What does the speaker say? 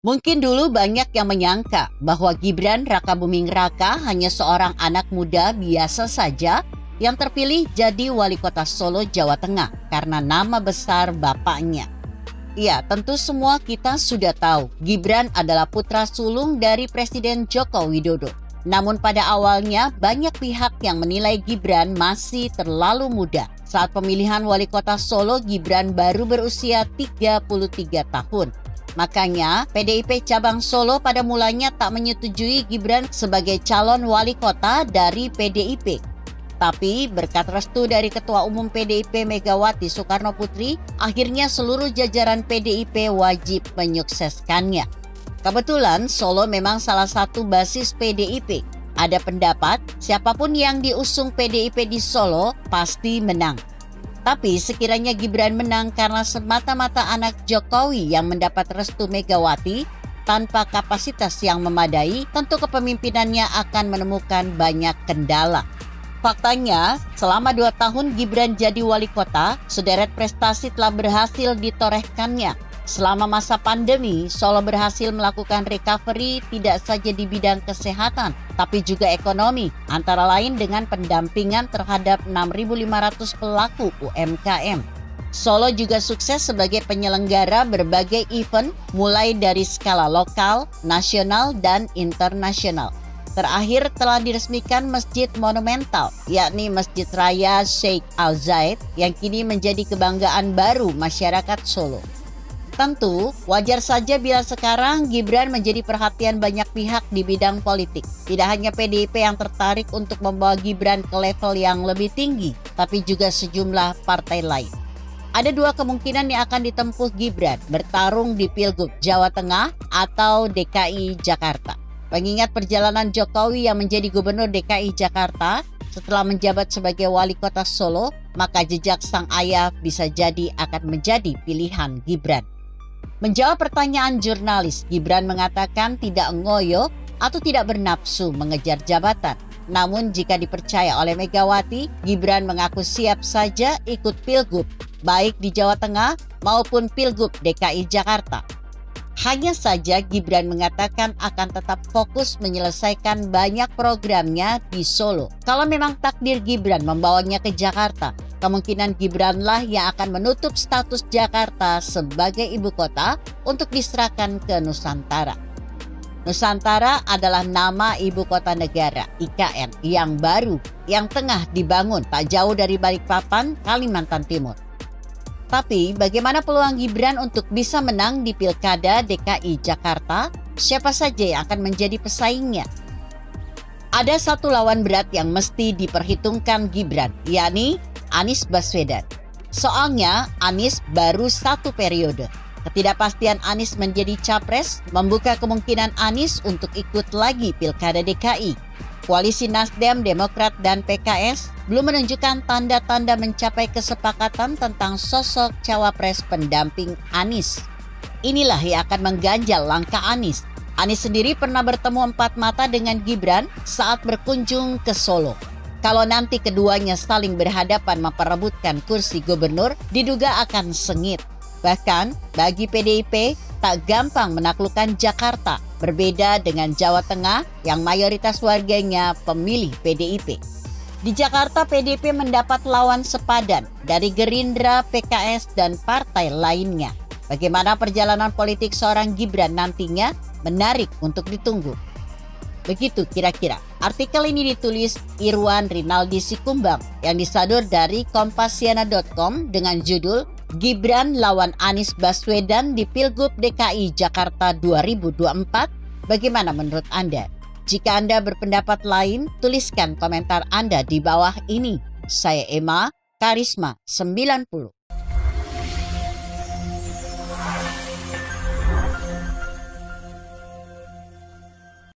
Mungkin dulu banyak yang menyangka bahwa Gibran Rakabuming Raka hanya seorang anak muda biasa saja yang terpilih jadi wali kota Solo, Jawa Tengah karena nama besar bapaknya. Ya, tentu semua kita sudah tahu Gibran adalah putra sulung dari Presiden Joko Widodo. Namun pada awalnya banyak pihak yang menilai Gibran masih terlalu muda. Saat pemilihan wali kota Solo, Gibran baru berusia 33 tahun. Makanya PDIP cabang Solo pada mulanya tak menyetujui Gibran sebagai calon wali kota dari PDIP. Tapi berkat restu dari Ketua Umum PDIP Megawati Soekarno Putri, akhirnya seluruh jajaran PDIP wajib menyukseskannya. Kebetulan Solo memang salah satu basis PDIP. Ada pendapat siapapun yang diusung PDIP di Solo pasti menang. Tapi sekiranya Gibran menang karena semata-mata anak Jokowi yang mendapat restu Megawati tanpa kapasitas yang memadai, tentu kepemimpinannya akan menemukan banyak kendala. Faktanya, selama 2 tahun Gibran jadi wali kota, sederet prestasi telah berhasil ditorehkannya. Selama masa pandemi, Solo berhasil melakukan recovery tidak saja di bidang kesehatan, tapi juga ekonomi, antara lain dengan pendampingan terhadap 6.500 pelaku UMKM. Solo juga sukses sebagai penyelenggara berbagai event, mulai dari skala lokal, nasional, dan internasional. Terakhir telah diresmikan Masjid Monumental, yakni Masjid Raya Sheikh Al Zayed, yang kini menjadi kebanggaan baru masyarakat Solo. Tentu, wajar saja bila sekarang Gibran menjadi perhatian banyak pihak di bidang politik. Tidak hanya PDIP yang tertarik untuk membawa Gibran ke level yang lebih tinggi, tapi juga sejumlah partai lain. Ada 2 kemungkinan yang akan ditempuh Gibran, bertarung di Pilgub Jawa Tengah atau DKI Jakarta. Mengingat perjalanan Jokowi yang menjadi Gubernur DKI Jakarta setelah menjabat sebagai wali kota Solo, maka jejak sang ayah bisa jadi akan menjadi pilihan Gibran. Menjawab pertanyaan jurnalis, Gibran mengatakan tidak ngoyo atau tidak bernafsu mengejar jabatan. Namun jika dipercaya oleh Megawati, Gibran mengaku siap saja ikut Pilgub, baik di Jawa Tengah maupun Pilgub DKI Jakarta. Hanya saja Gibran mengatakan akan tetap fokus menyelesaikan banyak programnya di Solo. Kalau memang takdir Gibran membawanya ke Jakarta, kemungkinan Gibranlah yang akan menutup status Jakarta sebagai ibu kota untuk diserahkan ke Nusantara. Nusantara adalah nama ibu kota negara (IKN) yang baru yang tengah dibangun tak jauh dari Balikpapan, Kalimantan Timur. Tapi bagaimana peluang Gibran untuk bisa menang di Pilkada DKI Jakarta? Siapa saja yang akan menjadi pesaingnya? Ada satu lawan berat yang mesti diperhitungkan Gibran, yakni Anies Baswedan. Soalnya Anies baru 1 periode. Ketidakpastian Anies menjadi capres membuka kemungkinan Anies untuk ikut lagi Pilkada DKI. Koalisi Nasdem, Demokrat, dan PKS belum menunjukkan tanda-tanda mencapai kesepakatan tentang sosok cawapres pendamping Anies. Inilah yang akan mengganjal langkah Anies. Anies sendiri pernah bertemu 4 mata dengan Gibran saat berkunjung ke Solo. Kalau nanti keduanya saling berhadapan memperebutkan kursi gubernur, diduga akan sengit. Bahkan bagi PDIP tak gampang menaklukkan Jakarta, berbeda dengan Jawa Tengah yang mayoritas warganya pemilih PDIP. Di Jakarta, PDIP mendapat lawan sepadan dari Gerindra, PKS, dan partai lainnya. Bagaimana perjalanan politik seorang Gibran nantinya menarik untuk ditunggu. Begitu kira-kira. Artikel ini ditulis Irwan Rinaldi Sikumbang yang disadur dari Kompasiana.com dengan judul Gibran lawan Anies Baswedan di Pilgub DKI Jakarta 2024. Bagaimana menurut Anda? Jika Anda berpendapat lain, tuliskan komentar Anda di bawah ini. Saya Emma, Karisma 90.